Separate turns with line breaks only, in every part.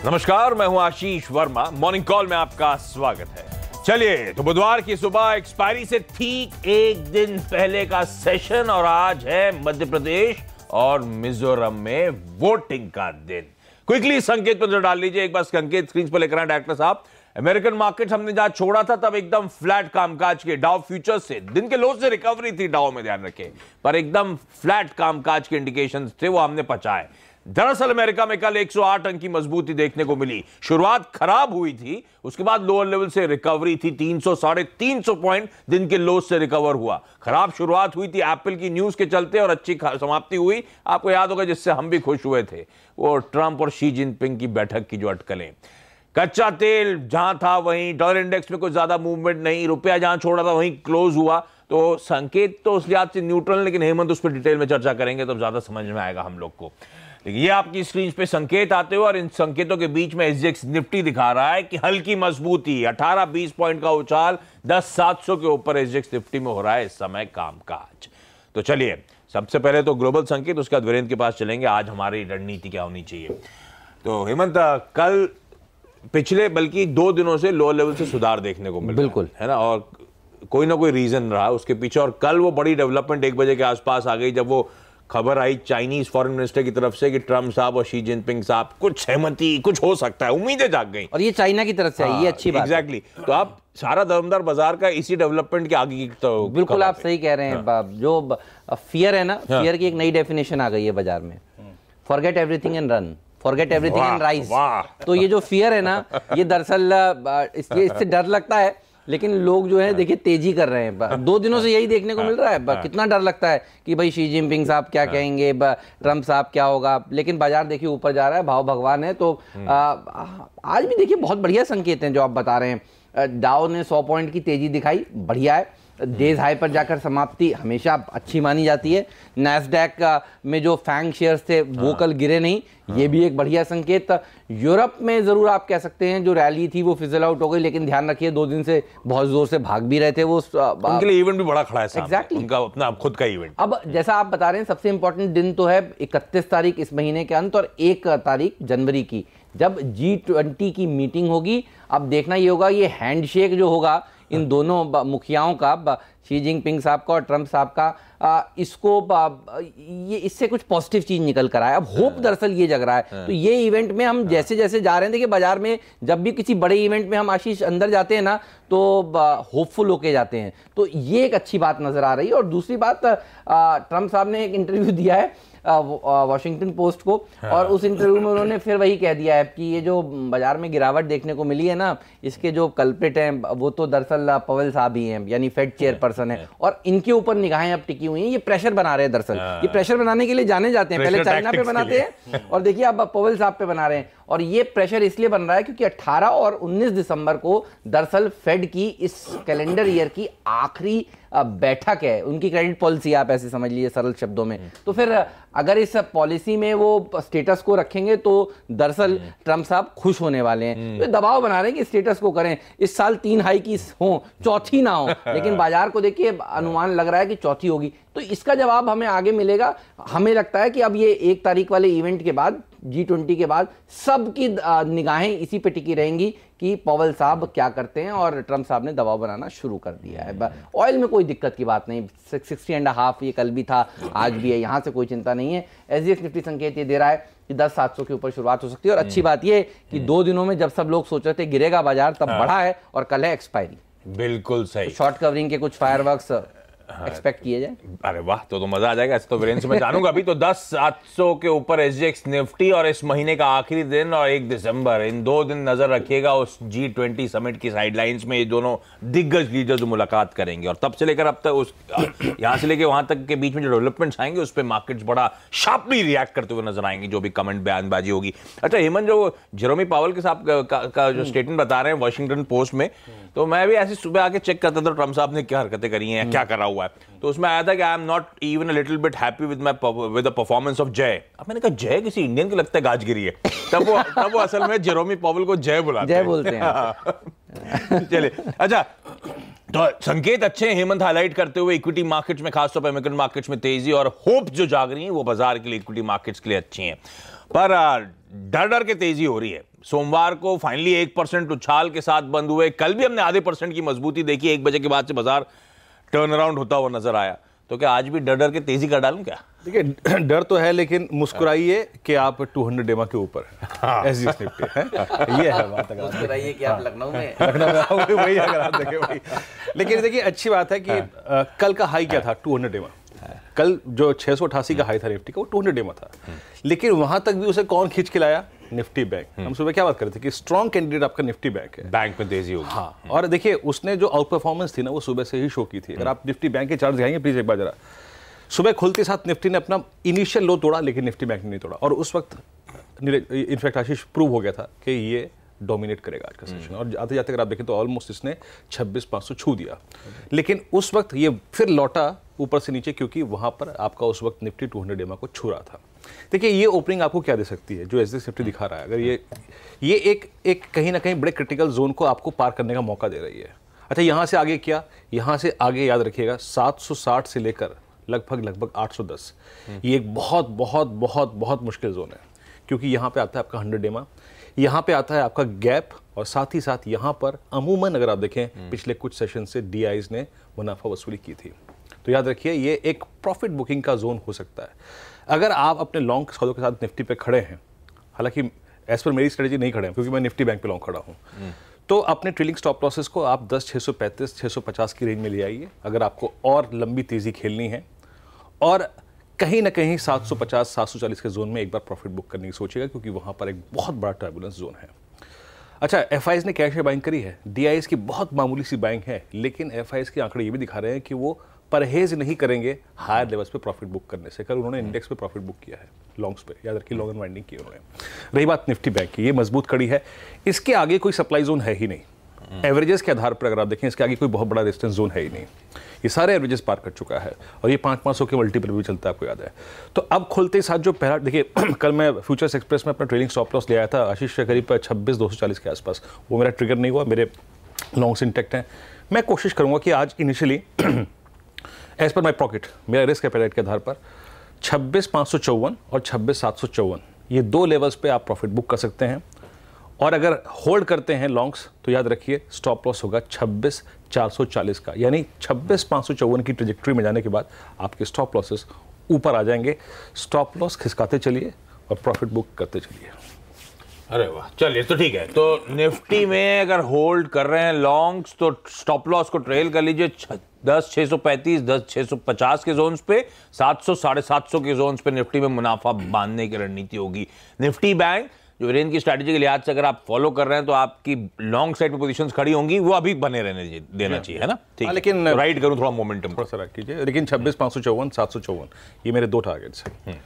नमस्कार, मैं हूं आशीष वर्मा। मॉर्निंग कॉल में आपका स्वागत है। चलिए, तो बुधवार की सुबह एक्सपायरी से ठीक एक दिन पहले का सेशन और आज है मध्य प्रदेश और मिजोरम में वोटिंग का दिन। क्विकली संकेत पर नजर डाल लीजिए। एक बार संकेत स्क्रीन पर लेकर आए डायरेक्टर साहब। अमेरिकन मार्केट हमने जहां छोड़ा था तब एकदम फ्लैट कामकाज के डाउ फ्यूचर्स से दिन के लो से रिकवरी थी डाउ में, ध्यान रखें, पर एकदम फ्लैट कामकाज के इंडिकेशंस थे, वो हमने पचाए। दरअसल अमेरिका में कल 108 अंक की मजबूती देखने को मिली। शुरुआत खराब हुई थी, उसके बाद लोअर लेवल से रिकवरी थी। 300 साढ़े 300 पॉइंट दिन के लो से रिकवर हुआ। खराब शुरुआत हुई थी एप्पल की न्यूज के चलते और अच्छी समाप्ति हुई, आपको याद होगा, जिससे हम भी खुश हुए थे, वो ट्रंप और शी जिनपिंग की बैठक की जो अटकलें। कच्चा तेल जहां था वहीं, डॉलर इंडेक्स में कोई ज्यादा मूवमेंट नहीं, रुपया जहां छोड़ा था वहीं क्लोज हुआ। तो संकेत तो उस लिहाज से न्यूट्रल, लेकिन हेमंत उस पर डिटेल में चर्चा करेंगे तो ज्यादा समझ में आएगा हम लोग को। लेकिन ये आपकी स्क्रीन पे संकेत आते हुए और इन संकेतों के बीच में एसजीएक्स निफ्टी दिखा रहा है कि हल्की मजबूती, 18-20 पॉइंट का उछाल, 10,700 के ऊपर एसजीएक्स निफ्टी में हो रहा है इस समय कामकाज। तो चलिए, सबसे पहले तो ग्लोबल संकेत, उसके बाद वीरेंद्र के पास चलेंगे, आज हमारी रणनीति क्या होनी चाहिए। तो हेमंत, कल पिछले बल्कि 2 दिनों से लो लेवल से सुधार देखने को मिला, बिल्कुल है ना, और कोई ना कोई रीजन रहा उसके पीछे। और कल वो बड़ी डेवलपमेंट 1 बजे के आसपास आ गई जब वो खबर आई चाइनीज फॉरेन मिनिस्टर की तरफ से कि ट्रंप साहब और शी जिनपिंग साहब कुछ सहमति, कुछ हो सकता है, उम्मीदें जाग गई।
और ये चाइना की तरफ से आई, ये अच्छी बात है।
एग्जैक्टली। तो आप सारा दमदार बाजार का इसी डेवलपमेंट के आगे की तो
बिल्कुल आप सही कह रहे हैं। जो फियर है ना, फियर की एक नई डेफिनेशन आ गई है बाजार में। Forget everything and run, forget everything and rise. तो ये जो फियर है ना, ये दरअसल इससे डर लगता है, लेकिन लोग जो है देखिए तेजी कर रहे हैं। 2 दिनों से यही देखने को मिल रहा है। कितना डर लगता है कि भाई शी जिनपिंग साहब क्या कहेंगे, ट्रंप साहब क्या होगा, लेकिन बाजार देखिए ऊपर जा रहा है, भाव भगवान है। तो आज भी देखिए बहुत बढ़िया संकेत हैं जो आप बता रहे हैं। डाउ ने 100 पॉइंट की तेजी दिखाई, बढ़िया है। डेज हाई पर जाकर समाप्ति हमेशा अच्छी मानी जाती है। नैस्डैक में जो फैंग शेयर्स थे वो कल गिरे नहीं, ये भी एक बढ़िया संकेत। यूरोप में जरूर आप कह सकते हैं जो रैली थी वो फिजल आउट हो गई, लेकिन ध्यान रखिए 2 दिन से बहुत जोर से भाग भी रहे थे वो।
उनके लिए इवेंट भी बड़ा खड़ा है।
एग्जैक्टली,
उनका अपना खुद का इवेंट।
अब जैसा आप बता रहे हैं, सबसे इंपॉर्टेंट दिन तो है 31 तारीख इस महीने के अंत और 1 तारीख जनवरी की, जब G20 की मीटिंग होगी। अब देखना ये होगा, ये हैंडशेक जो होगा इन दोनों मुखियाओं का, शी जिनपिंग साहब का और ट्रंप साहब का, ये इससे कुछ पॉजिटिव चीज निकल कर आए। अब होप दरअसल ये जग रहा है। तो ये इवेंट में हम जैसे जैसे जा रहे हैं, देखिए बाजार में जब भी किसी बड़े इवेंट में हम आशीष अंदर जाते हैं ना, तो होपफुल होके जाते हैं। तो ये एक अच्छी बात नजर आ रही है। और दूसरी बात, ट्रंप साहब ने एक इंटरव्यू दिया है वॉशिंगटन पोस्ट को, और उस इंटरव्यू में उन्होंने फिर वही कह दिया है कि ये जो बाजार में गिरावट देखने को मिली है ना, इसके जो कल्प्रिट हैं वो तो दरअसल पवेल साहब ही हैं, यानी फेड चेयरपर्सन है, और इनके ऊपर निगाहें अब टिकी हुई हैं। ये प्रेशर बना रहे हैं, दरअसल ये प्रेशर बनाने के लिए जाने जाते हैं। पहले चाइना पे बनाते हैं और देखिए अब पवेल साहब पे बना रहे हैं। और ये प्रेशर इसलिए बन रहा है क्योंकि 18 और 19 दिसंबर को दरअसल फेड की इस कैलेंडर ईयर की आखिरी बैठक है। उनकी क्रेडिट पॉलिसी आप ऐसे समझ लीजिए सरल शब्दों में। तो फिर अगर इस पॉलिसी में वो स्टेटस को रखेंगे तो दरअसल ट्रंप साहब खुश होने वाले हैं। तो दबाव बना रहे हैं कि स्टेटस को करें, इस साल 3 हाई की हो, चौथी ना हो, लेकिन बाजार को देखिए अनुमान लग रहा है कि चौथी होगी। तो इसका जवाब हमें आगे मिलेगा। हमें लगता है कि अब ये 1 तारीख वाले इवेंट के बाद, G20 के बाद सबकी निगाहें इसी पे टिकी रहेंगी कि पवेल साहब क्या करते हैं, और ट्रंप साहब ने दबाव बनाना शुरू कर दिया है। ऑयल में कोई दिक्कत की बात नहीं, 60.5 ये कल भी था, आज भी है, यहां से कोई चिंता नहीं है। एसजीएक्स निफ्टी संकेत ये दे रहा है कि 10,700 के ऊपर शुरुआत हो सकती है। और अच्छी बात ये कि 2 दिनों में जब सब लोग सोच रहे थे गिरेगा बाजार, तब बढ़ा है, और कल है एक्सपायरी।
बिल्कुल सही।
शॉर्ट कवरिंग के कुछ फायरवर्क्स एक्सपेक्ट किए जाए।
अरे वाह, तो मजा आ जाएगा। ऐसे तो वीरेंद्र से मैं जानूंगा अभी। तो 10,700 के ऊपर एसजीएक्स निफ्टी, और इस महीने का आखिरी दिन और 1 दिसंबर, इन 2 दिन नजर रखिएगा उस G20 समिट की साइडलाइंस में। ये दोनों दिग्गज लीडर जो मुलाकात करेंगे, और तब से लेकर अब तक उस यहां से लेकर वहां तक के बीच में जो डेवलपमेंट्स आएंगे उस पर मार्केट्स बड़ा शार्पली रिएक्ट करते हुए नजर आएंगे, जो भी कमेंट बयानबाजी होगी। अच्छा हेमंत, जो जेरोमी पावेल के साहब का जो स्टेटमेंट बता रहे हैं वॉशिंगटन पोस्ट में, तो मैं भी ऐसे सुबह आके चेक करता था ट्रंप साहब ने क्या हरकतें करी हैं, क्या करा हुआ है। तो उसमें आया था कि I am not even a little bit happy with the performance of जय। अब मैंने कहा जय किसी इंडियन को लगता है गाजगिरी है, तब वो असल में जेरोमी पावेल को जय बुलाते हैं,
जय बोलते हैं।
चलिए, अच्छा तो संकेत अच्छे हैं हेमंत हाईलाइट करते हुए, इक्विटी मार्केट्स में खासतौर पर अमेरिकन मार्केट्स में तेजी और होप जो जाग रही है वो बाजार के लिए, इक्विटी मार्केट्स के लिए अच्छी हैं। पर डर डर के तेजी हो रही है। सोमवार को फाइनली 1% उछाल के साथ बंद हुए। कल भी हमने आधे % की मजबूती देखी। 1 बजे के बाद से बाजार टर्न अराउंड होता हुआ नजर आया। तो क्या आज भी डर डर के तेजी कर डालूं क्या?
देखिए डर तो है, लेकिन मुस्कुराइए कि आप 200 डेमा के ऊपर है। एसजीएस निफ्टी है, ये है बात। अगर
मुस्कुराइए कि आप लखनऊ में
वही अगर आप देखें वही। लेकिन देखिए अच्छी बात है कि कल का हाई क्या था? 200 डेमा। कल जो 688 का हाई था निफ्टी का, वो 200 डेमा था। लेकिन वहां तक भी उसे कौन खींच के लाया? Nifty bank. हम सुबह क्या बात कर रहे थे कि स्ट्रॉन्ग कैंडिडेट आपका निफ्टी बैंक है।
बैंक में तेजी होगी।
हाँ, और देखिए उसने जो आउट परफॉर्मेंस थी ना, वो सुबह से ही शो की थी। अगर आप निफ्टी बैंक के चार्ट दिखाएंगे प्लीज एक बार जरा। सुबह खुलते साथ निफ्टी ने अपना इनिशियल लो तोड़ा, लेकिन निफ्टी बैंक ने नहीं तोड़ा। और उस वक्त इनफैक्ट आशीष प्रूव हो गया था कि ये डोमिनेट करेगा आज का सेशन। और आते जाते अगर आप देखें तो ऑलमोस्ट इसने 26,500 छू दिया। लेकिन उस वक्त ये फिर लौटा ऊपर से नीचे, क्योंकि वहां पर आपका उस वक्त निफ्टी 200 डेमा को छू रहा था। देखिए ये ओपनिंग आपको क्या दे सकती है जो एसजीएस निफ्टी दिखा रहा है? अगर ये एक कहीं ना कहीं बड़े क्रिटिकल जोन को आपको पार करने का मौका दे रही है। अच्छा, यहां से आगे क्या? यहां से आगे याद रखिएगा 760 से लेकर लगभग 810, ये एक बहुत बहुत बहुत बहुत मुश्किल जोन है। क्योंकि यहाँ पे आता है आपका 100 डेमा, यहाँ पे आता है आपका गैप, और साथ ही साथ यहाँ पर अमूमन अगर आप देखें पिछले कुछ सेशन से डीआईज ने मुनाफा वसूली की थी। तो याद रखिए ये एक प्रॉफिट बुकिंग का जोन हो सकता है। अगर आप अपने लॉन्ग सौदों के साथ निफ्टी पे खड़े हैं, हालांकि एज पर मेरी स्ट्रेटजी नहीं खड़े हैं क्योंकि मैं निफ्टी बैंक पे लॉन्ग खड़ा हूँ, तो अपने ट्रेलिंग स्टॉप लॉसेस को आप 10,635 650 की रेंज में ले आइए अगर आपको और लंबी तेजी खेलनी है। और कहीं ना कहीं 750 740 के जोन में एक बार प्रॉफिट बुक करने की सोचिएगा, क्योंकि वहां पर एक बहुत बड़ा टर्बुलेंस जोन है। अच्छा, एफआईज ने कैश में बाइंग करी है, डीआईज की बहुत मामूली सी बाइंग है, लेकिन एफआईज के आंकड़े ये भी दिखा रहे हैं कि वो परहेज नहीं करेंगे हायर लेवल्स पे प्रॉफिट बुक करने से। कल उन्होंने इंडेक्स पे प्रॉफिट बुक किया है, लॉन्ग्स पे, याद रखिए लॉन्ग अनवाइंडिंग की उन्होंने। रही बात निफ्टी बैंक की, ये मजबूत कड़ी है, इसके आगे कोई सप्लाई जोन है ही नहीं। एवरेजेस के आधार पर अगर आप देखें इसके आगे कोई बहुत बड़ा रेजिस्टेंस जोन है ही नहीं। ये सारे एवरेजेस पार कर चुका है और ये 500 के मल्टीपल भी चलता है, आपको याद है। तो अब खुलते साथ जो पहला देखिए कल मैं फ्यूचर्स एक्सप्रेस में अपना ट्रेलिंग स्टॉप लॉस ले आया था आशीष के करीब 26,240 के आसपास। वो मेरा ट्रिगर नहीं हुआ, मेरे लॉन्ग्स इंटैक्ट हैं। मैं कोशिश करूंगा कि आज initially as per my pocket, मेरा रिस्क एपेटाइट के आधार पर 26,554 और 26,754 ये 2 लेवल्स पे आप प्रॉफिट बुक कर सकते हैं। और अगर होल्ड करते हैं लॉन्ग्स तो याद रखिए स्टॉप लॉस होगा 26,440 का, यानी 26,554 की ट्रेजेक्टरी में जाने के बाद आपके स्टॉप लॉसेस ऊपर आ जाएंगे। स्टॉप लॉस खिसकाते चलिए और प्रॉफिट बुक करते चलिए।
अरे वाह, चलिए तो ठीक है। तो निफ्टी में अगर होल्ड कर रहे हैं लॉन्ग्स तो स्टॉप लॉस को ट्रेल कर लीजिए 10,635 10,650 के जोन्स पे, 700 750 के जोन्स पे निफ्टी में मुनाफा बांधने की रणनीति होगी। निफ्टी बैंक जो वीरेंद्र की स्ट्रैटेजी के लिहाज से अगर आप फॉलो कर रहे हैं तो आपकी लॉन्ग साइड पे पोजीशंस खड़ी होंगी, वो अभी बने रहने देना चाहिए, है ना? ठीक है,
लेकिन
राइड करूं थोड़ा मोमेंटम
थोड़ा सा राइड कीजिए। लेकिन 26,554 754 ये मेरे 2 टारगेट्स हैं।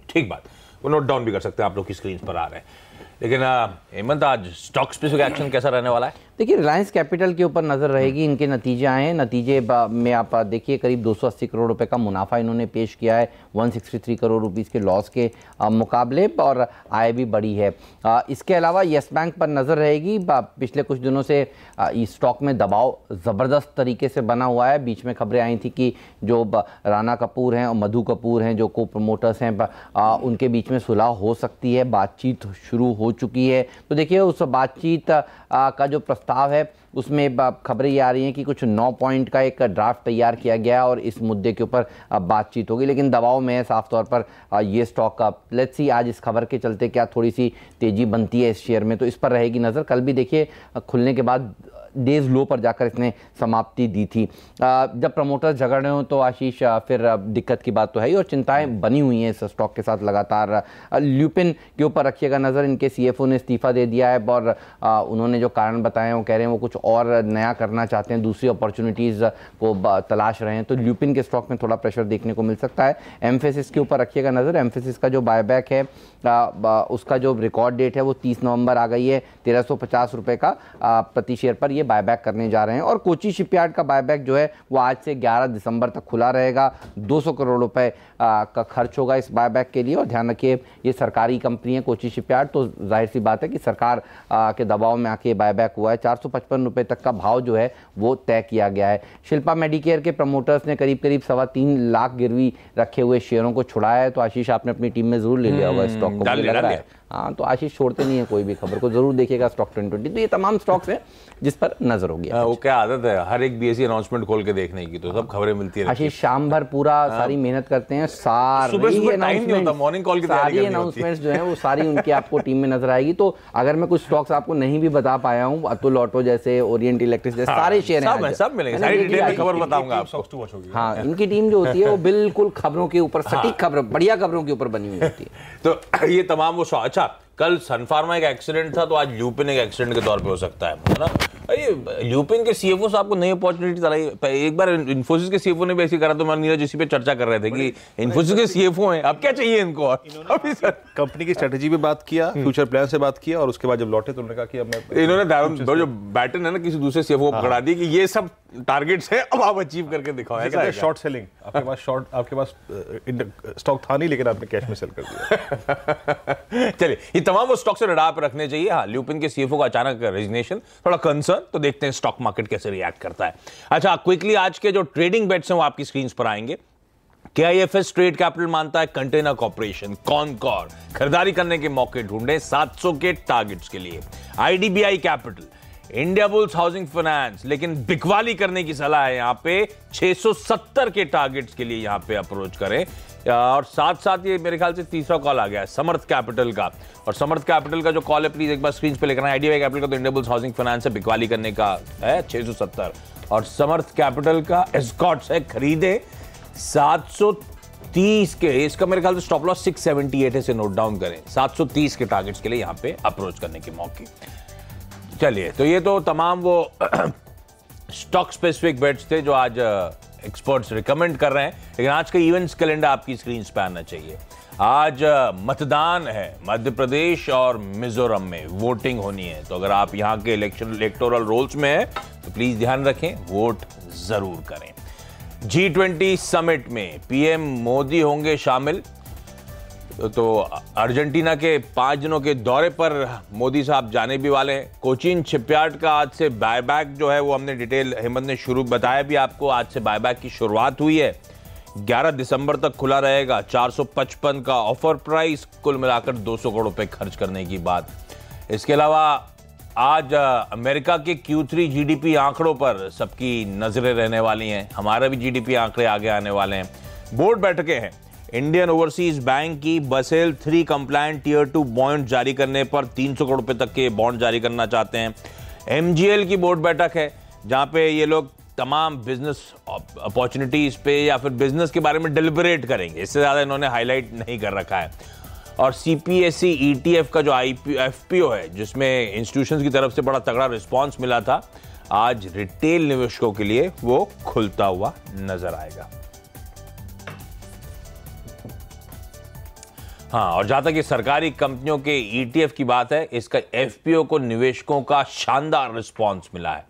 ठीक बात, वो नोट डाउन भी कर सकते हैं आप लोग की स्क्रीन पर आ रहे हैं। लेकिन हेमंत आज स्टॉक स्पेसिफिक एक्शन कैसा रहने वाला है?
देखिए रिलायंस कैपिटल के ऊपर नजर रहेगी, इनके नतीजे आए हैं। नतीजे में आप देखिए करीब 280 करोड़ रुपए का मुनाफा इन्होंने पेश किया है 163 करोड़ रुपीस के लॉस के मुकाबले, और आय भी बढ़ी है। इसके अलावा येस बैंक पर नजर रहेगी। पिछले कुछ दिनों से इस स्टॉक में दबाव ज़बरदस्त तरीके से बना हुआ है। बीच में खबरें आई थी कि जो राणा कपूर हैं और मधु कपूर हैं जो को प्रमोटर्स हैं, उनके बीच में सुलह हो सकती है, बातचीत शुरू हो चुकी है। तो देखिए उस बातचीत का जो प्रस्ताव है उसमें खबरें ये आ रही हैं कि कुछ 9 पॉइंट का एक ड्राफ्ट तैयार किया गया और इस मुद्दे के ऊपर बातचीत होगी। लेकिन दबाव में है साफ तौर पर ये स्टॉक का। लेट्स सी आज इस खबर के चलते क्या थोड़ी सी तेजी बनती है इस शेयर में, तो इस पर रहेगी नज़र। कल भी देखिए खुलने के बाद डेज लो पर जाकर इसने समाप्ति दी थी। जब प्रमोटर्स झगड़ रहे हो तो आशीष फिर दिक्कत की बात तो है ही, और चिंताएं बनी हुई हैं इस स्टॉक के साथ लगातार। ल्यूपिन के ऊपर रखिएगा नज़र, इनके सीएफओ ने इस्तीफा दे दिया है और उन्होंने जो कारण बताए हैं वो कह रहे हैं वो कुछ और नया करना चाहते हैं, दूसरी अपॉर्चुनिटीज़ को तलाश रहे हैं। तो ल्यूपिन के स्टॉक में थोड़ा प्रेशर देखने को मिल सकता है। एम्फेसिस के ऊपर रखिएगा नज़र, एम्फेसिस का जो बायबैक है उसका जो रिकॉर्ड डेट है वो 30 नवंबर आ गई है। 1350 रुपये का प्रति शेयर पर ये बायबैक करने जा रहे हैं। और कोची शिपयार्ड का बायबैक जो है वो आज से 11 दिसंबर तक खुला रहेगा। 200 करोड़ रुपए का खर्च होगा इस बायबैक के लिए। और ध्यान रखिए ये सरकारी कंपनी है कोची शिपयार्ड, तो जाहिर सी बात है कि सरकार के दबाव में आके बायबैक हुआ है। 455 रुपए तक का भाव जो है वो तय किया गया है। शिल्पा मेडिकेयर के प्रमोटर्स ने करीब 3.25 लाख गिरवी रखे हुए शेयरों को छुड़ाया है। तो आशीष आपने अपनी टीम में जरूर ले लिया होगा स्टॉक को, मुझे लग रहा है। हाँ, तो आशीष छोड़ते नहीं है कोई भी खबर को, जरूर देखिएगा स्टॉक 2020। तो ये तमाम स्टॉक्स हैं जिस पर नजर होगी।
वो क्या आदत है हर एक बीएसई अनाउंसमेंट खोल के देखने की, तो सब खबरें मिलती है।
आशीष शाम भर पूरा सारी मेहनत करते हैं, सारी अनाउंसमेंट्स जो है वो सारी उनकी आपको टीम में नजर आएगी। तो अगर मैं कुछ स्टॉक्स आपको नहीं भी बता पाया हूँ, अतुल ऑटो जैसे, ओरिएंट इलेक्ट्रिक जैसे सारे शेयर हैं,
सब मिलेंगे, सारी डिटेल में खबर बताऊंगा आपको।
हाँ, इनकी टीम जो होती है वो बिल्कुल खबरों के ऊपर, सटीक खबर, बढ़िया खबरों के ऊपर बनी हुई होती है।
तो ये तमाम वो अच्छा, कल सन फार्मा एक एक्सीडेंट था, तो आज ल्यूपिन एक एक्सीडेंट के तौर पे हो सकता है ना। ये ल्यूपिन के सीएफओ साहब को नई अपॉर्चुनिटी चलाई। एक बार इन्फोसिस के सीएफओ ने भी ऐसी करा, तो मैं नीरज इसी पे चर्चा कर रहे थे कि इन्फोसिस के सीएफओ हैं, अब क्या चाहिए इनको। अभी
कंपनी की स्ट्रेटेजी पे बात किया, फ्यूचर प्लान से बात किया, और उसके बाद जब लौटे तो उन्होंने कहा कि अब मैं,
इन्होंने जो बैटन है ना किसी दूसरे सीएफओ को पकड़ा दी कि ये सब टारगेट्स है, अब आप अचीव करके दिखाओ। ऐसा है
शॉर्ट सेलिंग, आपके पास स्टॉक था नहीं, लेकिन आपने कैश में सेल कर दिया।
चलिए, ये तमाम वो स्टॉक से रडार पे रखने चाहिए। हाँ, ल्यूपिन के सीएफओ का अचानक रेजिग्नेशन, थोड़ा कंसर्न, तो देखते हैं स्टॉक मार्केट कैसे रिएक्ट करता है। अच्छा, क्विकली आज के जो ट्रेडिंग बेट्स हैं वो आपकी स्क्रीन पर आएंगे। KIFS ट्रेड कैपिटल मानता है कंटेनर कॉर्पोरेशन कॉनकॉर खरीदारी करने के मौके ढूंढे 700 के टारगेट्स के लिए। IDBI capital, India bulls housing finance, लेकिन बिकवाली करने की सलाह है यहां पे 670 के टारगेट्स के लिए यहां पे अप्रोच करें। और साथ साथ ये मेरे ख्याल से तीसरा कॉल आ गया है समर्थ कैपिटल का, और समर्थ कैपिटल का जो कॉल है प्लीज एक बार स्क्रीन पे लेकर आए। IDBI कैपिटल का तो इंडिया बुल्स हाउसिंग फाइनेंस से बिकवाली करने का है 670, और समर्थ कैपिटल का एस्कॉट्स है खरीदे 730 के। इसका मेरे ख्याल से स्टॉप लॉस 678 है, से नोट डाउन करें। 730 के टारगेट्स के लिए यहां पे अप्रोच करने के मौके। चलिए, तो ये तो तमाम वो स्टॉक स्पेसिफिक बेट्स थे जो आज एक्सपर्ट्स रिकमेंड कर रहे हैं। लेकिन आज का इवेंट्स कैलेंडर आपकी स्क्रीन पे आना चाहिए। आज मतदान है मध्य प्रदेश और मिजोरम में, वोटिंग होनी है। तो अगर आप यहाँ के इलेक्टोरल रोल्स में हैं तो प्लीज ध्यान रखें, वोट जरूर करें। G20 समिट में पीएम मोदी होंगे शामिल। तो अर्जेंटीना के 5 दिनों के दौरे पर मोदी साहब जाने भी वाले हैं। कोचीन शिपयार्ड का आज से बायबैक जो है वो हमने डिटेल हेमंत ने शुरू बताया भी आपको, आज से बायबैक की शुरुआत हुई है। 11 दिसंबर तक खुला रहेगा। 455 का ऑफर प्राइस, कुल मिलाकर 200 करोड़ रुपए खर्च करने की बात। इसके अलावा आज अमेरिका के Q3 GDP आंकड़ों पर सबकी नजरें रहने वाली हैं। हमारा भी GDP आंकड़े आगे आने वाले हैं। बोर्ड बैठकें हैं। इंडियन ओवरसीज बैंक की बसेल 3 कंप्लायंट टियर 2 बॉन्ड जारी करने पर 300 करोड़ रुपए तक के बॉन्ड जारी करना चाहते हैं। MGL की बोर्ड बैठक है जहां पे ये लोग तमाम बिजनेस अपॉर्चुनिटीज पे या फिर बिजनेस के बारे में डिलिबरेट करेंगे। इससे ज्यादा इन्होंने हाईलाइट नहीं कर रखा है। और CPSE ETF का जो FPO है, जिसमें इंस्टीट्यूशंस की तरफ से बड़ा तगड़ा रिस्पांस मिला था, आज रिटेल निवेशकों के लिए वो खुलता हुआ नजर आएगा। हाँ, और जहां तक ये सरकारी कंपनियों के ETF की बात है, इसका FPO को निवेशकों का शानदार रिस्पांस मिला है।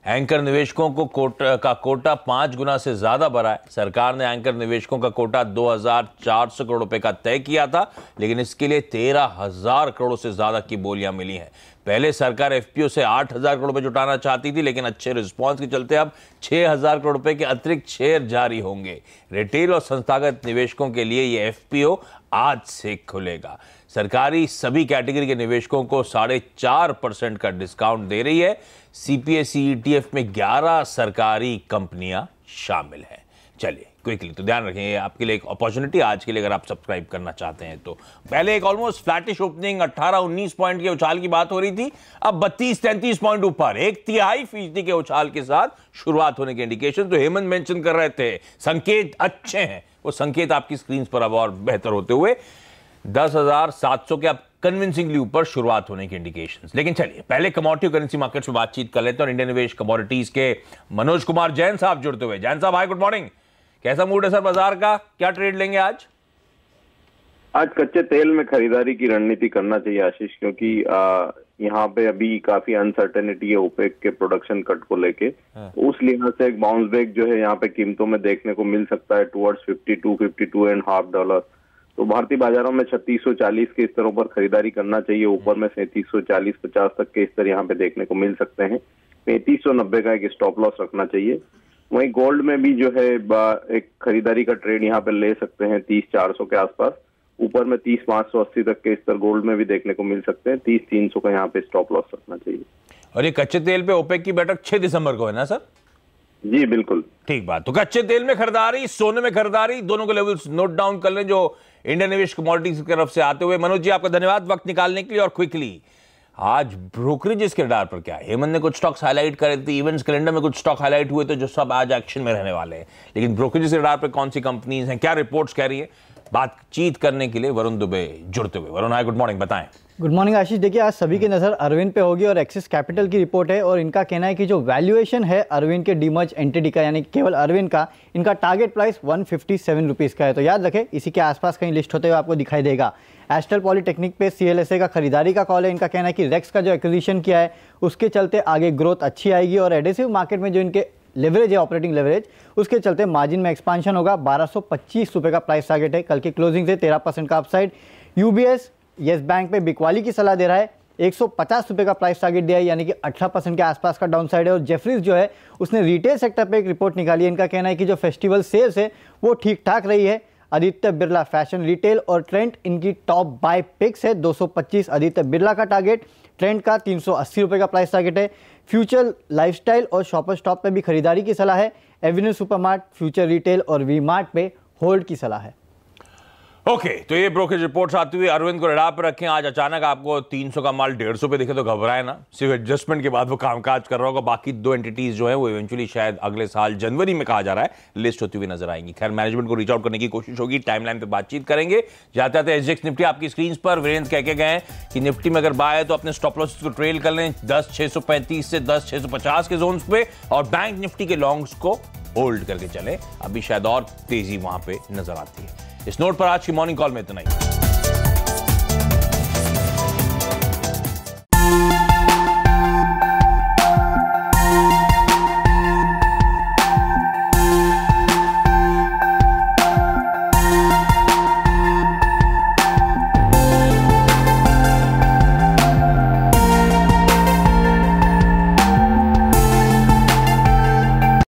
एंकर निवेशकों को कोटा 5 गुना से ज्यादा बढ़ा है। सरकार ने एंकर निवेशकों का कोटा 2400 करोड़ रुपए का तय किया था, लेकिन इसके लिए 13000 करोड़ से ज्यादा की बोलियां मिली हैं। पहले सरकार FPO से 8000 करोड़ रुपए जुटाना चाहती थी, लेकिन अच्छे रिस्पांस के चलते अब 6000 करोड़ रुपए के अतिरिक्त शेयर जारी होंगे। रिटेल और संस्थागत निवेशकों के लिए यह FPO आज से खुलेगा। सरकारी सभी कैटेगरी के निवेशकों को 4.5% का डिस्काउंट दे रही है। CPSE ETF में 11 सरकारी कंपनियां शामिल हैं। चलिए क्विकली, तो ध्यान रखें आपके लिए एक अपॉर्चुनिटी आज के लिए, अगर आप सब्सक्राइब करना चाहते हैं तो। पहले एक ऑलमोस्ट फ्लैटिश ओपनिंग 18-19 पॉइंट के उछाल की बात हो रही थी, अब 32-33 पॉइंट ऊपर 1/3% के उछाल के साथ शुरुआत होने के इंडिकेशन तो हेमंत मेंशन कर रहे थे। संकेत अच्छे हैं, वो संकेत आपकी स्क्रीन पर अब और बेहतर होते हुए 10,700 के अब कन्विंसिंगली ऊपर शुरुआत होने के इंडिकेशंस। लेकिन चलिए पहले कमोडिटी करेंसी मार्केट्स में बातचीत कर लेते हैं और इंडियन निवेश कमोडिटीज के मनोज कुमार जैन साहब जुड़ते हुए। जैन साहब हाय, गुड मॉर्निंग। कैसा मूड है सर बाजार का, क्या ट्रेड लेंगे आज?
आज कच्चे तेल में खरीदारी की रणनीति करना चाहिए आशीष, क्योंकि यहाँ पे अभी काफी अनसर्टेनिटी है ओपेक के प्रोडक्शन कट को लेके। उस लिहाज से एक बाउंस बैक जो है यहाँ पे कीमतों में देखने को मिल सकता है टुवर्ड्स $52-52.5। तो भारतीय बाजारों में 3640 के स्तरों पर खरीदारी करना चाहिए। ऊपर में 3740-50 तक के स्तर यहाँ पे देखने को मिल सकते हैं। 3590 का एक स्टॉप लॉस रखना चाहिए। वहीं गोल्ड में भी जो है एक खरीदारी का ट्रेड यहाँ पे ले सकते हैं 30400 के आसपास। ऊपर में 30580 तक के स्तर गोल्ड में भी देखने को मिल सकते हैं। 30300 का यहाँ पे स्टॉप लॉस रखना चाहिए।
और ये कच्चे तेल पे ओपेक की बैठक 6 दिसंबर को है ना सर?
जी बिल्कुल
ठीक बात। तो कच्चे तेल में खरीदारी, सोने में खरीदारी, दोनों के लेवल्स नोट डाउन कर लें जो इंडियन निवेश कमोडिटीज की तरफ से आते हुए। मनोज जी आपका धन्यवाद वक्त निकालने के लिए। और क्विकली आज ब्रोकरेजेस के रडार पर क्या है? हेमंत ने कुछ स्टॉक्स हाईलाइट करे थे, इवेंट्स कैलेंडर में कुछ स्टॉक हाईलाइट हुए थे जो सब आज एक्शन में रहने वाले हैं, लेकिन ब्रोकरेजेस के रडार पर कौन सी कंपनीज हैं, क्या रिपोर्ट्स कह रही है, बातचीत करने के लिए वरुण दुबे जुड़ते हुए। वरुण हाई, गुड मॉर्निंग, बताएं।
गुड मॉर्निंग आशीष। देखिए आज सभी की नज़र अरविंद पे होगी और एक्सिस कैपिटल की रिपोर्ट है और इनका कहना है कि जो वैल्यूएशन है अरविंद के डीमर्ज एंटिटी का, यानी केवल अरविंद का, इनका टारगेट प्राइस 157 रुपीज़ का है। तो याद रखें इसी के आसपास कहीं लिस्ट होते हुए आपको दिखाई देगा। एस्ट्रल पॉलीटेक्निक पे CLSA का खरीदारी का कॉल है। इनका कहना है कि रेक्स का जो एक्विजिशन किया है उसके चलते आगे ग्रोथ अच्छी आएगी और एडेसिव मार्केट में जो इनके लेवरेज है, ऑपरेटिंग लेवरेज, उसके चलते मार्जिन में एक्सपांशन होगा। 1225 रुपये का प्राइस टारगेट है। कल की क्लोजिंग से 13% का अपसाइड। UBS येस बैंक पे बिकवाली की सलाह दे रहा है। 150 रुपये का प्राइस टारगेट दिया है, यानी कि 18% के आसपास का डाउन साइड है। और जेफरीज जो है उसने रिटेल सेक्टर पे एक रिपोर्ट निकाली है। इनका कहना है कि जो फेस्टिवल सेल्स है वो ठीक ठाक रही है। आदित्य बिरला फैशन, रिटेल और ट्रेंड इनकी टॉप बाय पिक्स है। 225 आदित्य बिरला का टारगेट, ट्रेंड का 380 रुपये का प्राइस टारगेट है। फ्यूचर लाइफस्टाइल और शॉपर स्टॉप पे भी खरीदारी की सलाह है। एवेन्यू सुपरमार्ट, फ्यूचर रिटेल और वी मार्ट पे होल्ड की सलाह है।
ओके, तो ये ब्रोकरेज रिपोर्ट्स आती हुई अरविंद को रडार पर रखें। आज अचानक आपको 300 का माल 150 पे दिखे तो घबराए ना, सिर्फ एडजस्टमेंट के बाद वो कामकाज कर रहा होगा। बाकी 2 एंटिटीज जो है वो इवेंचुअली शायद अगले साल जनवरी में कहा जा रहा है लिस्ट होती हुई नजर आएंगी। खैर, मैनेजमेंट को रीच आउट करने की कोशिश होगी, टाइमलाइन पे बातचीत करेंगे। जाते जाते SGX निफ्टी आपकी स्क्रीन पर वीरेंद्र कह के गए कि निफ्टी में अगर बाय है तो अपने स्टॉप लॉसेस को ट्रेल कर लें 10,635 से 10,650 के जोन्स पे, और बैंक निफ्टी के लॉन्ग्स को होल्ड करके चले। अभी शायद और तेजी वहां पे नजर आती है। इस नोट पर आज की मॉर्निंग कॉल में इतना ही।